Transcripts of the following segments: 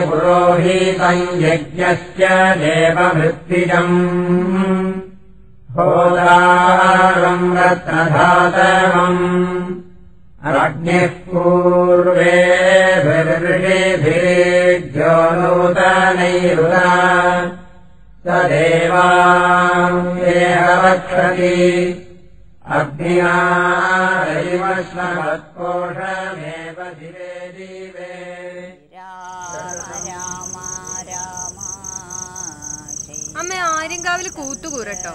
പുരോഹിതം യജ്ഞസ്യ ദേവവൃത്തിജം ഹോതാരം രത്നധാതമം അഗ്നിഃ പൂർവേഭിർഋഷിഭിര്ജ്യോ നൂതനൈരുതാ സദേവാംസേഹവക്ഷതി അഗ്നിനാരൈവശ്വമത്കോഷമേവ ദിവേ ദിവേ. അമ്മ ആര്യങ്കാവില് കൂത്തുകൂരട്ടോ.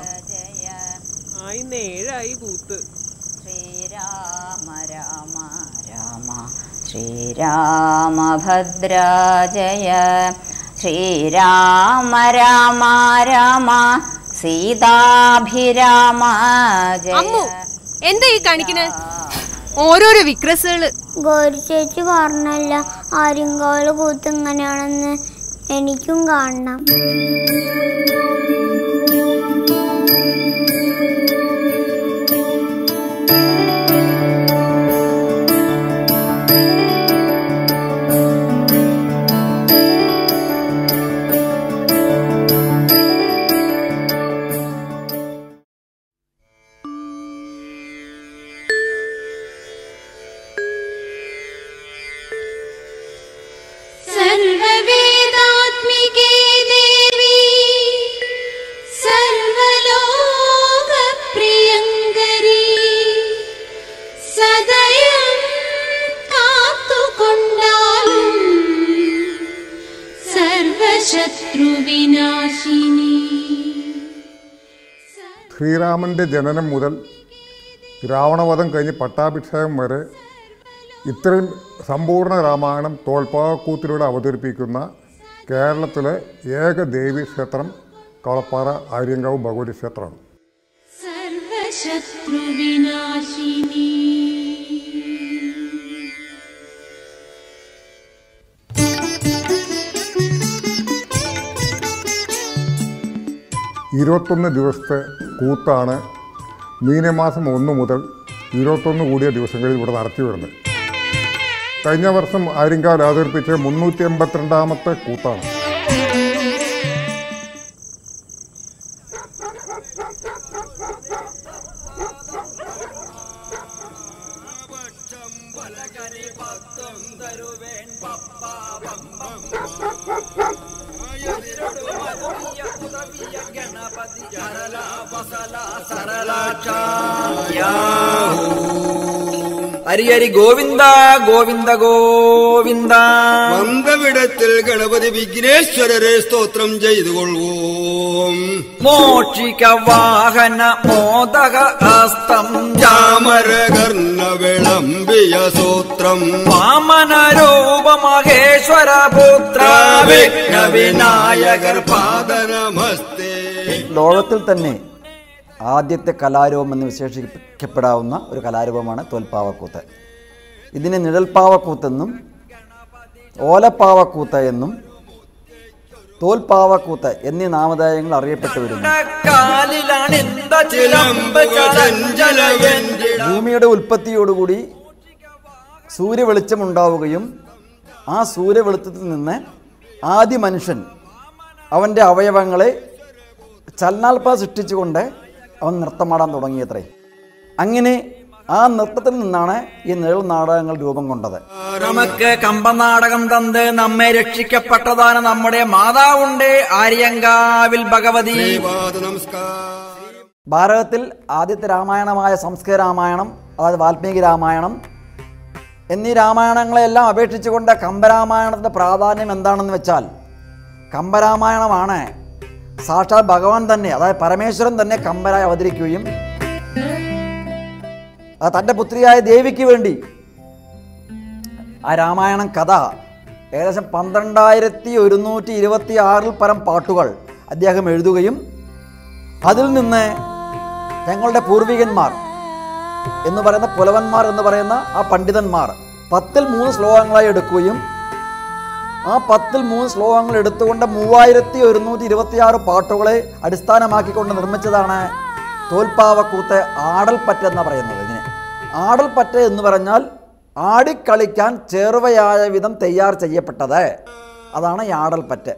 ഇന്ന് 7 കൂത്ത്. ശ്രീരാമ രാമ രാമ ശ്രീരാമഭദ്ര ജയ ശ്രീരാമ രാമ രാമ സീതാഭിരാമ ജയ. അമ്മു എന്താ ഈ കാണിക്കണേ? ഓരോരോ വിക്രസുകള്. ഗൗരി ചേച്ചി പറഞ്ഞല്ല ആര്യങ്കാവില് കൂത്ത് ഇങ്ങനെയാണെന്ന്, എനിക്കും കാണണം. ശ്രീരാമൻ്റെ ജനനം മുതൽ രാവണവധം കഴിഞ്ഞ് പട്ടാഭിഷേകം വരെ ഇത്രയും സമ്പൂർണ്ണ രാമായണം തോൽപ്പാവക്കൂത്തിലൂടെ അവതരിപ്പിക്കുന്ന കേരളത്തിലെ ഏക ദേവീക്ഷേത്രം കളപ്പാറ ആര്യങ്കാവ് ഭഗവതി ക്ഷേത്രമാണ്. സർവശത്രുവിനാശിനി 21 ദിവസത്തെ കൂത്താണ് മീനമാസം 1 മുതൽ 21 കൂടിയ ദിവസങ്ങളിൽ ഇവിടെ നടത്തി വരുന്നത്. കഴിഞ്ഞ വർഷം ആര്യങ്കാവിൽ അവതരിപ്പിച്ച 382ാമത്തെ കൂത്താണ്. ഹരിഹരി ഗോവിന്ദ ഗോവിന്ദ ഗോവിന്ദ. വന്നവിടത്തിൽ ഗണപതി വിഘ്നേശ്വരരെ സ്തോത്രം ചെയ്തുകൊള്ളുവോം. മോക്ഷിക വാഹന മോദക ഹസ്തം ചാമരകർണ വിളംബിയ സൂത്രം വാമന രൂപ മഹേശ്വര പുത്ര വിഘ്ന വിനായകർ പാദനമസ്തേ. ലോകത്തിൽ തന്നെ ആദ്യത്തെ കലാരൂപം എന്ന് വിശേഷിപ്പിക്കപ്പെടാവുന്ന ഒരു കലാരൂപമാണ് തോൽപ്പാവക്കൂത്ത്. ഇതിനെ നിഴൽപ്പാവക്കൂത്തെന്നും ഓലപ്പാവക്കൂത്ത് എന്നും തോൽപ്പാവക്കൂത്ത് എന്നീ നാമധേയങ്ങൾ അറിയപ്പെട്ടു വരുന്നു. ഭൂമിയുടെ ഉൽപ്പത്തിയോടുകൂടി സൂര്യവെളിച്ചമുണ്ടാവുകയും ആ സൂര്യവെളിച്ചത്തിൽ നിന്ന് ആദ്യ മനുഷ്യൻ അവൻ്റെ അവയവങ്ങളെ ചലനാൽപ്പ സൃഷ്ടിച്ചുകൊണ്ട് അവൻ നൃത്തമാടാൻ തുടങ്ങിയത്രേ. അങ്ങനെ ആ നൃത്തത്തിൽ നിന്നാണ് ഈ നിഴൽ നാടകങ്ങൾ രൂപം കൊണ്ടത്. നമുക്ക് കമ്പനാടകം തന്ന് നമ്മെ രക്ഷിക്കപ്പെട്ടതാണ് നമ്മുടെ മാതാവുണ്ട് ആര്യങ്കാവിൽ ഭഗവതി. ഭാരതത്തിൽ ആദ്യത്തെ രാമായണമായ സംസ്കൃത രാമായണം, അതായത് വാൽമീകി രാമായണം എന്നീ രാമായണങ്ങളെല്ലാം അപേക്ഷിച്ചുകൊണ്ട് കമ്പരാമായണത്തിൻ്റെ പ്രാധാന്യം എന്താണെന്ന് വെച്ചാൽ, കമ്പരാമായണമാണ് സാക്ഷാൽ ഭഗവാൻ തന്നെ, അതായത് പരമേശ്വരൻ തന്നെ കമ്പരായി അവതരിക്കുകയും അത് തൻ്റെ പുത്രിയായ ദേവിക്ക് വേണ്ടി ആ രാമായണം കഥ ഏകദേശം 12,126 പരം പാട്ടുകൾ അദ്ദേഹം എഴുതുകയും അതിൽ നിന്ന് ഞങ്ങളുടെ പൂർവികന്മാർ എന്ന് പറയുന്ന പുലവന്മാർ എന്ന് പറയുന്ന ആ പണ്ഡിതന്മാർ 10ൽ 3 ശ്ലോകങ്ങളായി എടുക്കുകയും ആ 10ൽ 3 ശ്ലോകങ്ങൾ എടുത്തുകൊണ്ട് 3126 പാട്ടുകളെ അടിസ്ഥാനമാക്കിക്കൊണ്ട് നിർമ്മിച്ചതാണ് തോൽപ്പാവക്കൂത്ത് ആടൽപ്പറ്റ എന്ന് പറയുന്നത്. ഇതിന് ആടൽപ്പറ്റ എന്ന് പറഞ്ഞാൽ ആടിക്കളിക്കാൻ ചേർവയായ വിധം തയ്യാർ ചെയ്യപ്പെട്ടത്. അതാണ് ഈ ആടൽപ്പറ്റ്.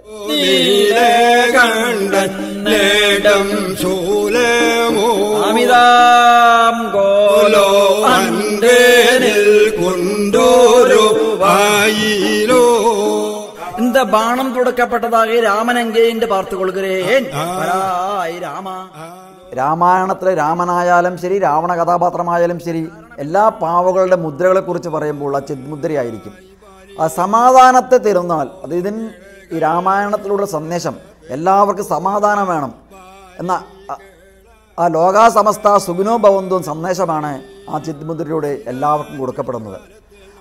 இந்த ബാണം തുടക്കപ്പെട്ടതായി രാമനങ്കേന്റെ പാർത്തു കൊള്ളുകരേൻ രാമ. രാമായണത്തിലെ രാമനായാലും ശരി, രാവണ കഥാപാത്രമായാലും ശരി, എല്ലാ പാവകളുടെ മുദ്രകളെക്കുറിച്ച് പറയുമ്പോൾ ആ ചിന്മുദ്രയായിരിക്കും. ആ സമാധാനത്തെ തരുന്നാൽ, അത് ഈ രാമായണത്തിലുള്ള സന്ദേശം എല്ലാവർക്കും സമാധാനം വേണം എന്ന ആ ലോകാസമസ്ത സുഖിനോ ഭവന്തു സന്ദേശമാണ് ആ ചിന്മുദ്രയിലൂടെ എല്ലാവർക്കും കൊടുക്കപ്പെടുന്നത്.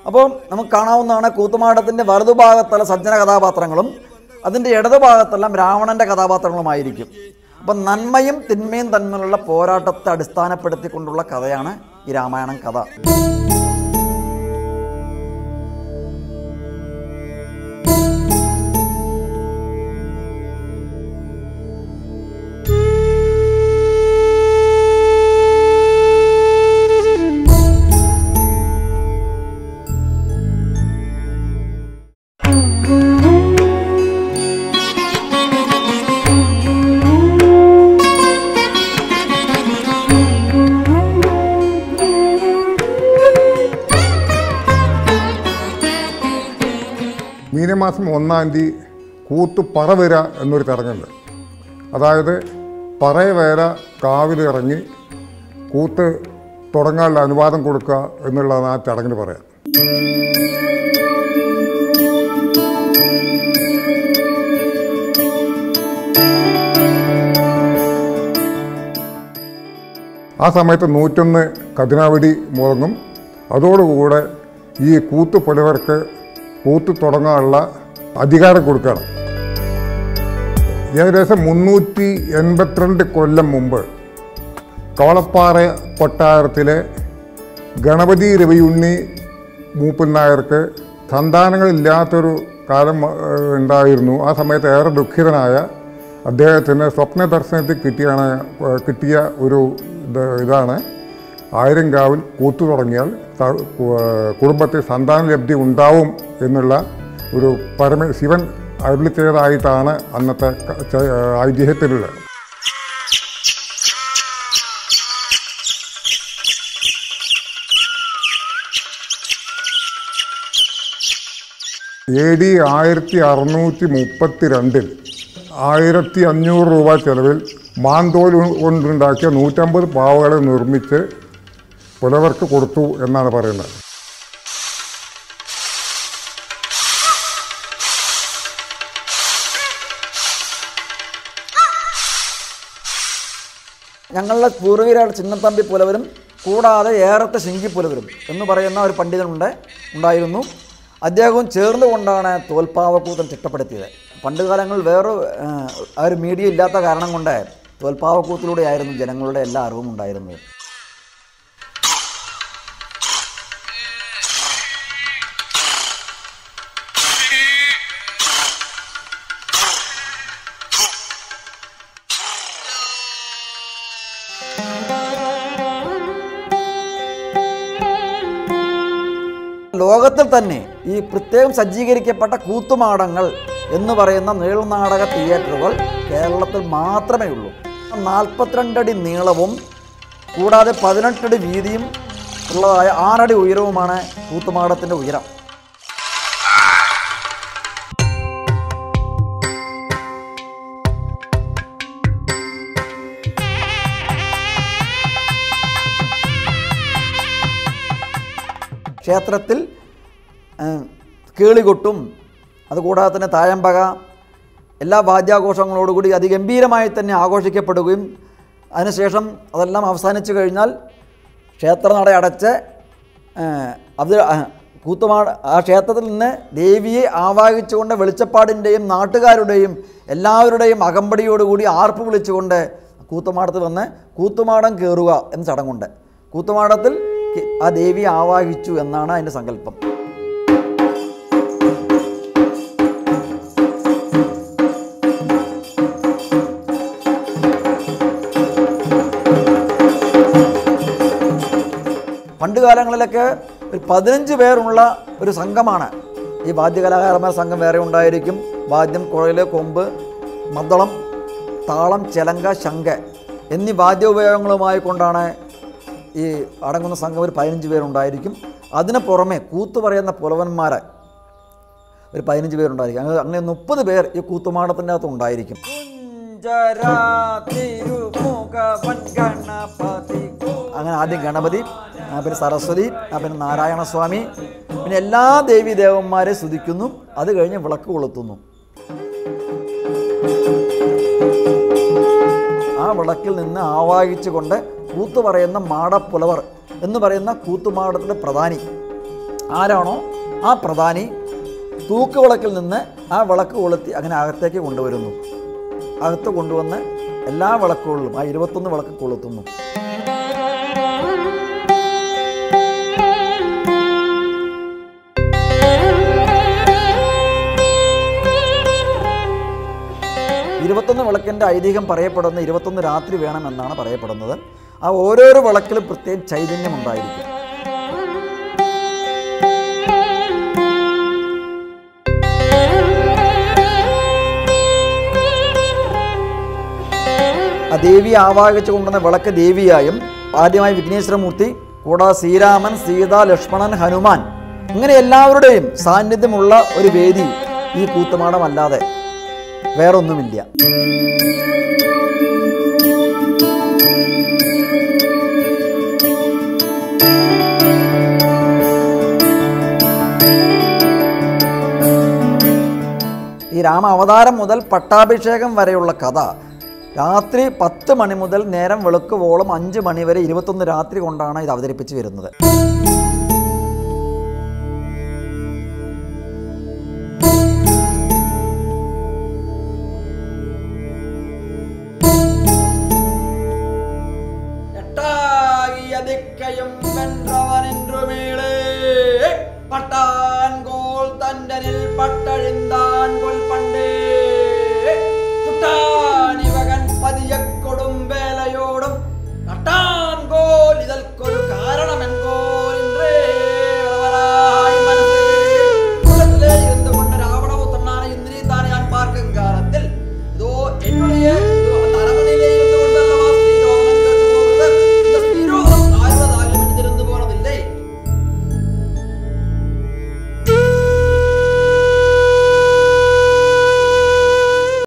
അപ്പോൾ നമുക്ക് കാണാവുന്നതാണ് കൂത്തുമാടത്തിൻ്റെ വലതുഭാഗത്തുള്ള സജ്ജന കഥാപാത്രങ്ങളും അതിൻ്റെ ഇടതുഭാഗത്തെല്ലാം രാവണൻ്റെ കഥാപാത്രങ്ങളുമായിരിക്കും. അപ്പം നന്മയും തിന്മയും തമ്മിലുള്ള പോരാട്ടത്തെ അടിസ്ഥാനപ്പെടുത്തിക്കൊണ്ടുള്ള കഥയാണ് ഈ രാമായണം കഥ. മീനമാസം 1-ാം തീയതി കൂത്ത് പറവര എന്നൊരു ചടങ്ങുണ്ട്. അതായത് പറയവേര കാവിലിറങ്ങി കൂത്ത് തുടങ്ങാനുള്ള അനുവാദം കൊടുക്കുക എന്നുള്ളതാണ് ആ ചടങ്ങിന് പറയാം. ആ സമയത്ത് 101 കതിനാവെടി മുഴങ്ങും. അതോടുകൂടെ ഈ കൂത്ത് പുലവർക്ക് കൂത്ത് തുടങ്ങാനുള്ള അധികാരം കൊടുക്കണം. ഏകദേശം 382 കൊല്ലം മുമ്പ് കവളപ്പാറ കൊട്ടാരത്തിലെ ഗണപതി രവിയുണ്ണി മൂപ്പൻ നായർക്ക് സന്താനങ്ങളില്ലാത്തൊരു കാലം ഉണ്ടായിരുന്നു. ആ സമയത്ത് ഏറെ ദുഃഖിതനായ അദ്ദേഹത്തിന് സ്വപ്ന ദർശനത്തിൽ കിട്ടിയ ഒരു ഇതാണ് ആയിരങ്കാവിൽ കൂത്തു തുടങ്ങിയാൽ കുടുംബത്തിൽ സന്താനലബ്ധി ഉണ്ടാവും എന്നുള്ള ഒരു ശിവൻ അരുളി ചെയ്തതായിട്ടാണ് അന്നത്തെ ഐതിഹ്യത്തിലുള്ളത്. AD 1632 1500 രൂപ ചെലവിൽ മാന്തോൽ കൊണ്ടുണ്ടാക്കിയ 150 പാവകളെ നിർമ്മിച്ച് പുലവർക്ക് കൊടുത്തു എന്നാണ് പറയുന്നത്. ഞങ്ങളുടെ പൂർവികരായ ചിന്നത്തമ്പി പുലവരും കൂടാതെ ഏറത്തെ ശിങ്കി പുലവരും എന്ന് പറയുന്ന ഒരു ഉണ്ടായിരുന്നു. അദ്ദേഹവും ചേർന്നുകൊണ്ടാണ് തോൽപ്പാവക്കൂത്തൻ ചിട്ടപ്പെടുത്തിയത്. പണ്ട് കാലങ്ങളിൽ വേറെ ഒരു മീഡിയ ഇല്ലാത്ത കാരണം കൊണ്ട് തോൽപ്പാവക്കൂത്തിലൂടെയായിരുന്നു ജനങ്ങളുടെ എല്ലാ അറിവും ഉണ്ടായിരുന്നത്. ലോകത്തിൽ തന്നെ ഈ പ്രത്യേകം സജ്ജീകരിക്കപ്പെട്ട കൂത്തുമാടങ്ങൾ എന്ന് പറയുന്ന നീളനാടക തിയേറ്ററുകൾ കേരളത്തിൽ മാത്രമേ ഉള്ളൂ. 42 അടി നീളവും കൂടാതെ 18 അടി വീതിയും ഉള്ളതായ 6 അടി ഉയരവുമാണ് കൂത്തുമാടത്തിൻ്റെ ഉയരം. ക്ഷേത്രത്തിൽ കേളികൊട്ടും അതുകൂടാതെ തന്നെ തായമ്പക എല്ലാ വാദ്യാഘോഷങ്ങളോടുകൂടി അതിഗംഭീരമായി തന്നെ ആഘോഷിക്കപ്പെടുകയും അതിനുശേഷം അതെല്ലാം അവസാനിച്ചു കഴിഞ്ഞാൽ ക്ഷേത്രനട അടച്ച് ആ ക്ഷേത്രത്തിൽ നിന്ന് ദേവിയെ ആവാഹിച്ചുകൊണ്ട് വെളിച്ചപ്പാടിൻ്റെയും നാട്ടുകാരുടെയും എല്ലാവരുടെയും അകമ്പടിയോടുകൂടി ആർപ്പ് വിളിച്ചുകൊണ്ട് കൂത്തുമാടത്തിൽ വന്ന് കൂത്തുമാടം കയറുക എന്ന ചടങ്ങുണ്ട്. കൂത്തുമാടത്തിൽ ആ ദേവിയെ ആവാഹിച്ചു എന്നാണ് അതിൻ്റെ സങ്കല്പം. പണ്ട് കാലങ്ങളിലൊക്കെ ഒരു 15 പേരുള്ള ഒരു സംഘമാണ്. ഈ വാദ്യകലാകാരന്മാർ സംഘം വേറെ ഉണ്ടായിരിക്കും. വാദ്യം, കുഴല്, കൊമ്പ്, മദ്ദളം, താളം, ചെലങ്ക, ശംഖ് എന്നീ വാദ്യോപയോഗങ്ങളുമായി കൊണ്ടാണ് ഈ അടങ്ങുന്ന സംഘം. ഒരു 15 പേരുണ്ടായിരിക്കും. അതിന് പുറമെ കൂത്തു പറയുന്ന പുലവന്മാർ ഒരു 15 പേരുണ്ടായിരിക്കും. അങ്ങനെ 30 പേർ ഈ കൂത്തുമാടത്തിൻ്റെ അകത്ത് ഉണ്ടായിരിക്കും. അങ്ങനെ ആദ്യം ഗണപതി, പിന്നെ സരസ്വതി, പിന്നെ നാരായണസ്വാമി, പിന്നെ എല്ലാ ദേവീ ദേവന്മാരെ സ്തുതിക്കുന്നു. അത് കഴിഞ്ഞ് വിളക്ക് കൊളുത്തുന്നു. ആ വിളക്കിൽ നിന്ന് ആവാഹിച്ചുകൊണ്ട് കൂത്തു പറയുന്ന മാടപ്പുലവർ എന്ന് പറയുന്ന കൂത്തുമാടത്തിൻ്റെ പ്രധാനി ആരാണോ ആ പ്രധാനി തൂക്കുവിളക്കിൽ നിന്ന് ആ വിളക്ക് കൊളുത്തി അങ്ങനെ അകത്തേക്ക് കൊണ്ടുവരുന്നു. അകത്ത് കൊണ്ടുവന്ന് എല്ലാ വിളക്കുകളിലും ആ 21 വിളക്ക് കൊളുത്തുന്നു. വിളക്കിൻ്റെ ഐതിഹ്യം പറയപ്പെടുന്ന 21 രാത്രി വേണമെന്നാണ് പറയപ്പെടുന്നത്. ആ ഓരോരോ വിളക്കിലും പ്രത്യേകം ചൈതന്യമുണ്ടായിരിക്കും. ആ ദേവിയെ ആവാഹിച്ചു കൊണ്ടുവന്ന വിളക്ക് ദേവിയായും ആദ്യമായി വിഘ്നേശ്വരമൂർത്തി, കൂടാതെ ശ്രീരാമൻ, സീത, ലക്ഷ്മണൻ, ഹനുമാൻ ഇങ്ങനെ എല്ലാവരുടെയും സാന്നിധ്യമുള്ള ഒരു വേദി ഈ കൂത്തുമാടമല്ലാതെ വേറൊന്നുമില്ല. ഈ രാമ അവതാരം മുതൽ പട്ടാഭിഷേകം വരെയുള്ള കഥ രാത്രി 10 മണി മുതൽ നേരം വെളുക്കുവോളം 5 മണി വരെ 21 രാത്രി കൊണ്ടാണ് ഇത് അവതരിപ്പിച്ച് വരുന്നത്.